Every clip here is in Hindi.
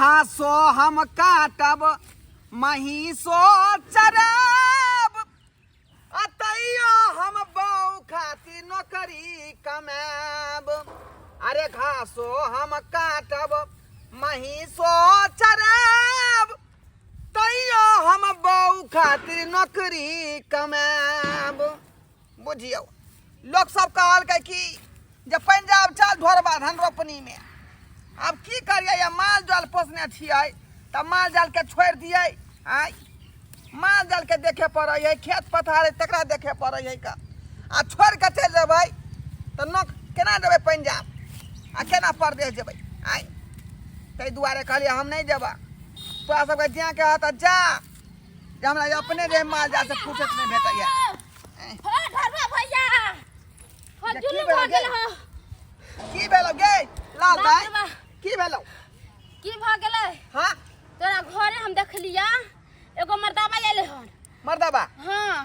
घासो हम काटब महीसो चरब अतैयो हम बहू खातिर नौकरी कमाब। अरे घासो हम काटब महीसो चरब तैयो हम बहू खातिर नौकरी कमाब। बुझियो लोग सब कहल के कि जे पंजाब चल ढोरबा धान रोपनी में। अब की करिए या माल जाल पोसने छियै तब माल जाल के छोड़ दिए। आय माल जाल के देखे पड़े है, खेत पथार तकरा देखे पड़े है का आ छोड़ के चल जेबै तो नौक केना जेबै पंजाब आ केना परदेश जेबै। आय ताहि दुआरे कहलिए हम नहीं जेबा। तोरा सबके ज्या के हत जा जे हमरा अपने रे माल जाल से फुर्सत नहीं भेटैया। की भेलो गे लाल भाई की भेलो की भ गेलै? हाँ तोरा घरे हम देखलिया एगो मर्दाबा एले हन। मर्दाबा? हाँ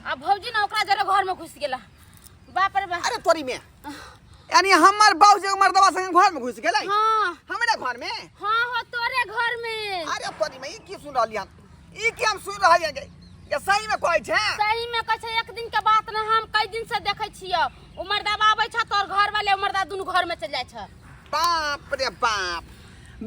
आ भौजी ना ओकरा जरे घर में घुस गेला। बाप रे बाप। अरे तोरी में यानी हमर बाबू जी मर्दाबा संग घर में घुस गेलै? हाँ हमरा घर में? हाँ हो तोरे घर में। अरे तोरी में ई की सुन रहलियन? ई की हम सुन रहलियन गे? ये सही में कहै छै? सही में कहै छै। एक दिन के बात ना हम कई दिन से देखै छियो। ओ मर्दाबा आबै छ तोर घर वाले ओ मर्दा दुनु घर में चल जाय छ। बाप रे बाप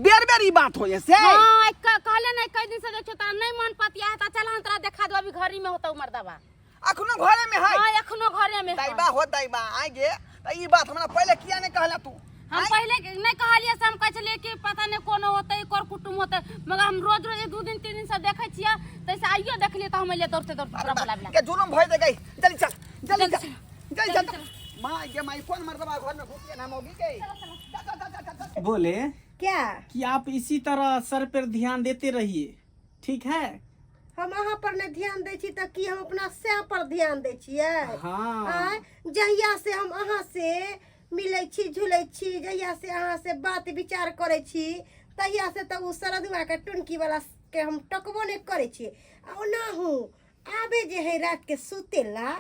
बेर बेर ई बात होय से? हां कहले नहीं कई दिन से देखो त नहीं मन पतिया है त चल हम तोरा देखा दो अभी घरी में होता ओ मर्दाबा। अखनो घरे में है? हां एखनो घरे में है। दाइबा हो दाइबा आ गे त ई बात हमरा पहले किया नहीं कहला तू? हम पहले नहीं कहलिए से हम कह छले कि पता नहीं कोनो होतै कर कुटुम होतै मगर हम रोज रोज दो दिन तीन दिन से देखै छियै तैसे आइयो देखलिए त हम ले दौड़ते दौड़ते पूरा बोलाबला के जुलुम भइ दे गई। जल्दी चल जल्दी चल जल्दी चल। मां के माई कौन मर्दाबा घर में घुस के नाम होगी के? बोले क्या कि आप इसी तरह सर पर ध्यान देते रहिए, ठीक है? हम अहाँ पर ने ध्यान दै छी त की हम अपना सह पर ध्यान दै छियै? हाँ जहिया से हम अहाँ से मिलै छी झुलै छी जहिया से अहाँ से बात विचार करै छी तहिया से त उ सरदुआ के टुनकी वाला के हम टकबो नहीं करै छी। आ ओना हूँ आबे जे है रात के सुतेला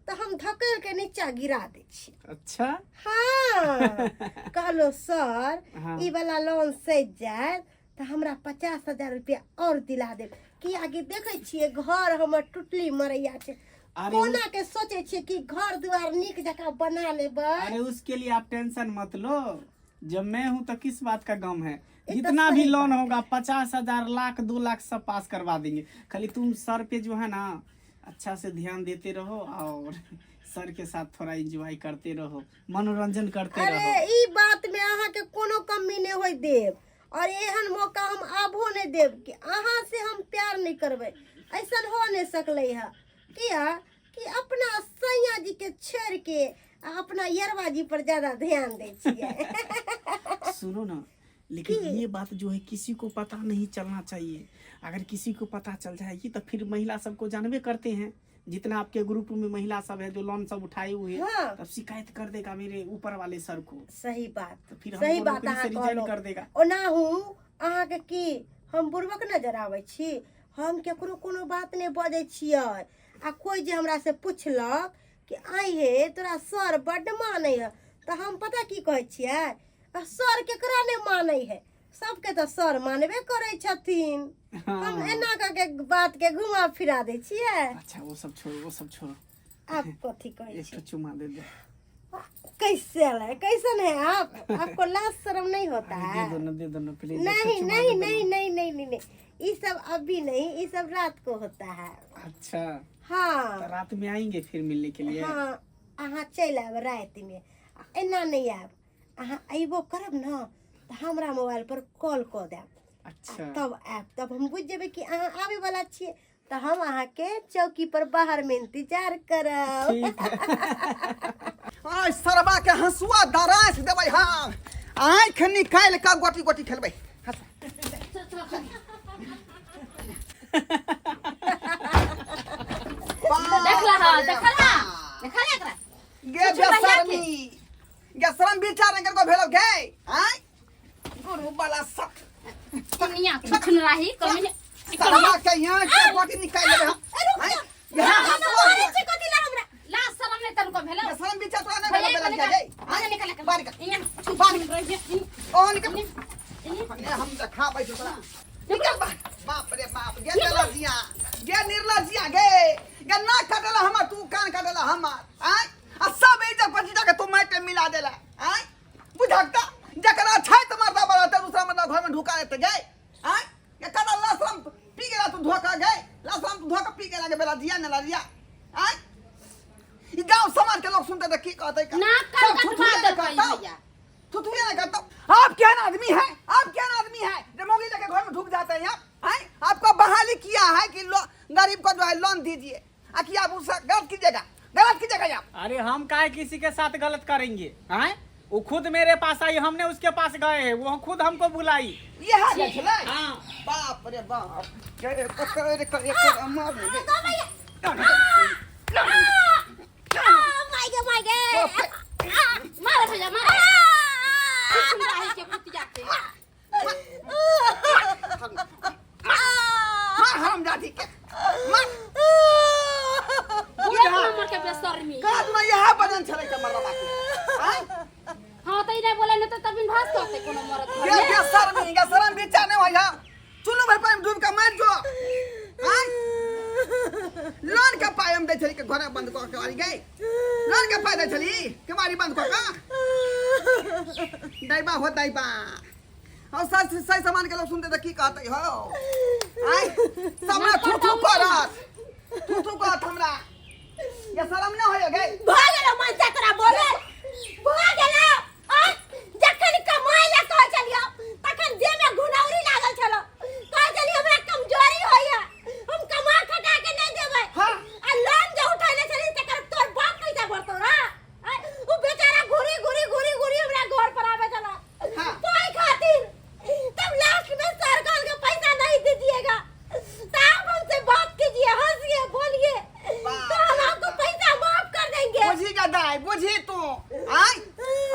तो हम धकेल के नीचा गिरा दे छी। अच्छा हाँ कहलो सर हाँ। ई वाला लोन सज जाए तो हमरा 50,000 रुपया और दिला दे कि आगे देखे छिए घर हमर टुटली मरैया छे। कोना के सोचे छिए कि घर द्वार निक जका बना लेबै। अरे उसके लिए आप टेंशन मत लो, जब मैं हूँ तो किस बात का गम है। जितना भी लोन होगा 50,000 लाख 2 लाख सब पास करवा देंगे। खाली तुम सर पे जो है ना अच्छा से ध्यान देते रहो और सर के साथ थोड़ा एंजॉय करते रहो, मनोरंजन करते रहो। अरे ई बात में अहाँ के कोनो कमी नहीं होय देब और एहन मौका हम आबो नहीं देब कि अहाँ से हम प्यार नहीं करबै। ऐसा हो नहीं सकले है किया कि अपना सैया जी के छोड़ के अपना यरवा जी पर ज्यादा ध्यान दे छिए। सुनो ना, लेकिन ये बात जो है किसी को पता नहीं चलना चाहिए। अगर किसी को पता चल जाएगी तो फिर महिला सबको जानवे करते हैं। जितना आपके ग्रुप में महिला सब है जो लोन सब उठाए हुए हैं हाँ। तब शिकायत कर देगा मेरे ऊपर वाले सर को। सही बात तो फिर सही हमको बात नौकरी से अहाँ रिजाइन कहलो। कर देगा। ओना हूँ अहाँ के की हम बुर्बक नजर आवे छी? हम केकरो कोनो बात नहीं बजे छियै आ कोई जे हमरा से पूछलक कि आई हे तोरा सर बड्ड माने है तो हम पता की कहे छियै सर केकरा नहीं माने है सबके तो सर मानबे करे छथिन। हाँ। हम एना के बात के घुमा फिरा दे छियै। अच्छा वो सब छोड़ो वो सब छोड़ो, आप कथी कहे एक छी? तो चुमा दे दो। कैसे है कैसन है आप? आपको लाज शर्म नहीं होता है? दे दो ना प्लीज। नहीं नहीं नहीं नहीं नहीं नहीं नहीं ये सब अभी नहीं, ये सब रात को होता है। अच्छा हाँ तो रात में आएंगे फिर मिलने के लिए। हाँ अहाँ चल आब रात में एना नहीं आब अहाँ अबो करब ना तो हमरा मोबाइल पर कॉल कर देब। अच्छा तब आब तब हम बुझ जेबै कि अहाँ आबे वाला छिए तो हम अहाँ के चौकी पर बाहर में इंतजार करब। ठीक है। आय सरबा के हंसुआ दरास देबै हम आँख निकाल के गोटी गोटी खेलबै। देखला एकरा गे बेसरमी गे शरम विचार नहीं करको भेलो गे आय गुरु वाला सब कमिया कुछ न रही कमी सरबा के यहाँ के गोटी निकाल लेबै हम। आय यहाँ हंसुआ कथि ला हमरा ला शरम नहीं तनको भेला शरम विचार तो नहीं भेलो गे गे आगे निकल बाहर निकल इहाँ छुपा रही ओ निकल हम देखा भाई का गए लासाम तू धोखा पी के लगे बेला दिया न दिया आय ई गांव समाज के लोग सुनते तो की कहते का ना कर कटवा दे भैया तू ना करता आप क्या आदमी है आप क्या आदमी है जमोगी लेके घर में ढुक जाते हैं आप हैं आपको बहाली किया है कि गरीब को जो है लोन दीजिए कि आप उसका गलत कीजिएगा आप। अरे हम काहे किसी के साथ गलत करेंगे हैं? वो खुद मेरे पास आई, हमने उसके पास गए हैं, वो खुद हमको बुलाई। ये है चले हाँ। बाप रे बाप करे मार देंगे मार भैया मार सुन के कुतिया के मार हम जाती के मार एक नंबर के बेशर्मी का तुम यह बदन चले के मरला बाकी हैं हां त इने बोले न त तबिन भास करते कोनो मरत ये शर्म बेचाने भैया चुनु भाई पर डूब के मर जो हैं लोन का पाए हम दे चली के घर बंद कर के वाली गई लोन का पाए दे चली केवारी बंद कर का दाइबा हो दाइबा और सही सामान के लोग सुनते तो की कहते हो आई सामने थू करत हमरा ये शर्म ना होय गई भागेला मन से तोरा बोले भागेला आ जखन कमाई ला कह चलियो तखन जे में घुनौरी लागल छलो कह चलियो हमरा कमजोरी होइया हम कमा खटा के नहीं देबै हां आ लोन जे उठाइले छली तकर तोर बाप पैसा भरतो ना ओ बेचारा घुरी हमरा घर पर आवे चला हां कोई खातिर तब लास्ट में सरकार का पैसा नहीं दीजिएगा साहब हमसे बात कीजिए हंसिए बोलिए तो हम आपको पैसा माफ कर देंगे बुझी गदाई बुझी तू आई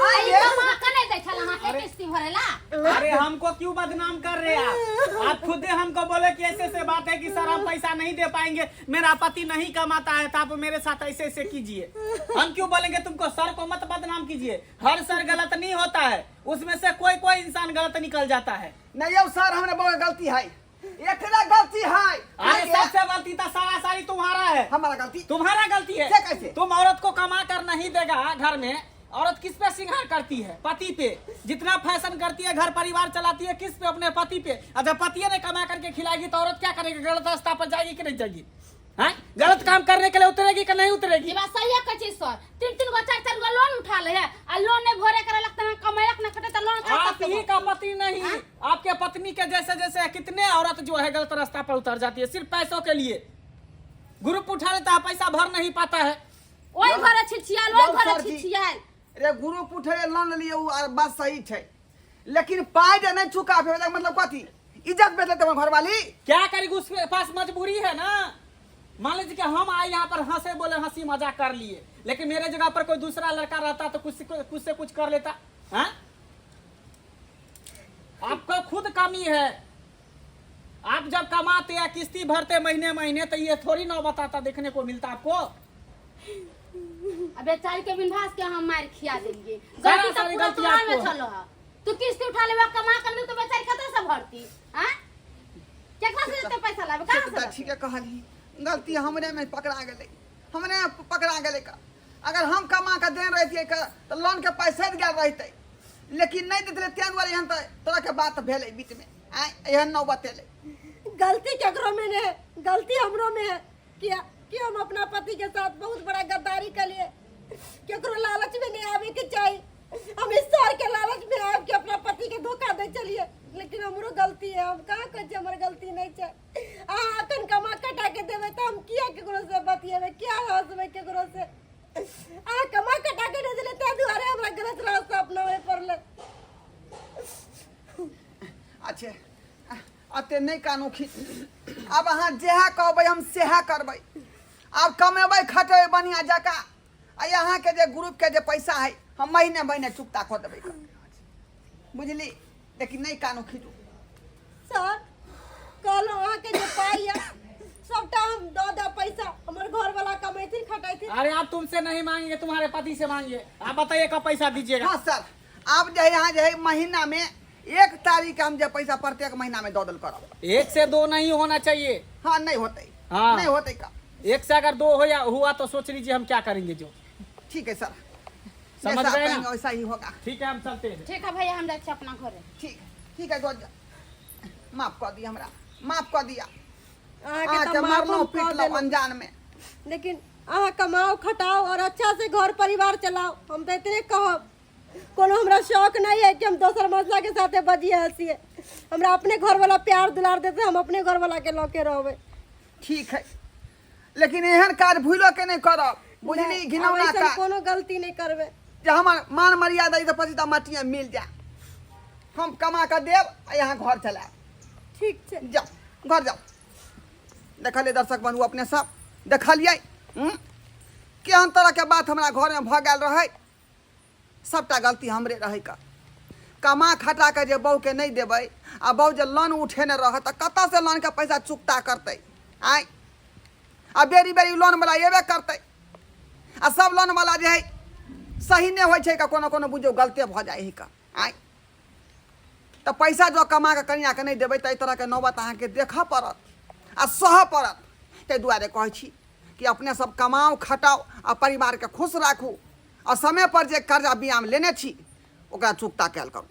आई कमा कने दे छला हां के किस्ती भरेला अरे हमको क्यों बदनाम कर रहे हैं आप खुद ही हमको बोले कि ऐसे बात है कि सर हम पैसा नहीं दे पाएंगे, मेरा पति नहीं कमाता है, तो आप मेरे साथ ऐसे कीजिए। हम क्यों बोलेंगे तुमको? सर को मत बदनाम कीजिए, हर सर गलत नहीं होता है, उसमें से कोई इंसान गलत निकल जाता है। नहीं अब सर हमने बहुत गलती है, एकरा गलती है। अरे सबसे गलती तो सारी तुम्हारा है। हमारा गलती तुम्हारा गलती है। कैसे? तुम औरत को कमा कर नहीं देगा घर में, औरत किस पे श्रृंगार करती है? पति पे। जितना फैशन करती है, घर परिवार चलाती है, किस पे? अपने पति पे। अगर पति ने कमा करके खिलाएगी तो औरत क्या करेगी? गलत रास्ता पर जाएगी कि नहीं जाएगी? हैं? गलत काम करने के लिए उतरेगी कि नहीं उतरेगी? ये बात सही है कची सर। 3 गो 4 गो लोन उठा ले है आ लोन ने भरे करे लगता है कमाई ना कटे तो लोन आप ही का पति नहीं, आपके पत्नी के जैसे कितने औरत जो है गलत रास्ता पर उतर जाती है सिर्फ पैसों के लिए। ग्रुप उठा लेता है, पैसा भर नहीं पाता है। ओई घरे छिछियाल ओई घरे छिछियाल रे गुरु पुठे लोन लिए बात सही है, लेकिन पाए जे नहीं चुका फिर मतलब कथी इज्जत बेचले तुम्हारे घर वाली क्या करेगी? उसके पास मजबूरी है ना। मान लीजिए कि हम आए यहाँ पर हंसे बोले हंसी मजाक कर लिए, लेकिन मेरे जगह पर कोई दूसरा लड़का रहता तो कुछ से कुछ कर लेता। हाँ? आपको खुद कमी है। आप जब कमाते या किस्ती भरते महीने तो ये थोड़ी ना बताता देखने को मिलता आपको। अबे चाय के बिनभास के हम मार खिया देंगे। सारा गलती तो सारी पूरा गलती तुम्हारे में आपको है। चलो है। तू किस्ती उठा लेबा कमा कर ले तो बेचारी कतौ से भरती हैं? केकरा से इतना पैसा लाबे? कहां से? ठीक है कहली गलती हमरे में पकड़ा गेले का। अगर हम कमा के दे रहे थे तो लोन के पैसा गया रहते, लेकिन नहीं देते तेन वाले हम तोरा के बात भेले बीच में एहन न बतेले। गलती केकरो में ने गलती हमरो में है क्या कि हम अपना पति के साथ बहुत बड़ा गद्दारी कर लिए। केकरो लालच में नहीं आवे के चाहिए, हम इस सर के लालच में आब के अपना पति के धोखा दे चलिए, लेकिन हमरो गलती है। हम कहां कह हमर गलती नहीं छै। अखन कमा कटा के देबे तो हम किया केकरो से बतिएबे, क्या हंसबे केकरो से? कमा कटा के दे देले ते दुआरे हमरा गलत रास्ता अपनावे पड़ले। अच्छे अते नहीं कानू खींच। अब अहाँ जेहा कहबै हम सेहा करबै। अब कमेबै खटेबै बढ़िया जका आ यहाँ के जे ग्रुप के जे पैसा है हम महीने चुकता कर देबै, बुझली? लेकिन नहीं कानू खींचू। सर कहलो अहाँ के जे पाई है सबटा हम दे पैसा हमर घर वाला कमेथिन खटाइथिन। अरे आप तुमसे नहीं मांगेंगे, तुम्हारे पति से मांगिए। आप बताइए कब पैसा दीजिएगा? हाँ सर, आप जो यहाँ जो है महीना में 1 तारीख हम जो पैसा प्रत्येक महीना में दो दल करब। 1 से 2 नहीं होना चाहिए। हाँ नहीं होते। हाँ। नहीं होते का 1 से अगर 2 हुआ तो सोच लीजिए हम क्या करेंगे। जो ठीक है सर, समझ जैसा गए ना? कहेंगे वैसा ही होगा। ठीक है, हम चलते हैं। ठीक है भैया हम जाए अपना घरे। ठीक है, माफ कर दिया, हमरा माफ कर दिया। आके मारलो पीटलो अनजान में। लेकिन अहाँ कमाओ खटाओ और अच्छा से घर परिवार चलाओ। हम तो इतने कहब, कोनो हमरा शौक नहीं है कि हम दोसर मसला के साथे बजिए हंसिए। हमरा अपने घर वाला प्यार दुलार देते, हम अपने घर वाला के लौके रहबे। ठीक है, लेकिन एहन काज भूलो के नहीं करब, बुझली? घिनौना ऐसन का कोनो गलती नहीं करबे। जे हमर मान मर्यादा ई तो पछिता माटिया मिल जाए, हम कमा के देब आ यहाँ घर चलाएब। ठीक छै, जाओ घर जाओ। देखलिए दर्शक बंधु, अपने सब देखलिए केहन तरह के बात हमरा घर में भ गेल रहे। सबटा गलती हमरे रहे का। कमा खटा के जे बहू के नहीं देबै आ बहू जे लोन उठेने रह त कतऽ से लोन के पैसा चुकता करतै? आय आ बेरी बेरी लोन वाला एबे करतै आ सब लोन वाला जे है सही नहीं होइ छै का, कोनो कोनो बुझो गलते भ जाइ है का। आय तो पैसा जो कमा के कनिया के नहीं देबै त एहि तरह के नौबत अहाँ के देखऽ पड़त आ सहऽ पड़त। ताहि दुआरे कहै छी कि अपने सब कमाओ खटाओ आ परिवार के खुश राखू और समय पर जे कर्जा बियाम लेने छी ओकरा चुकता कैल करू।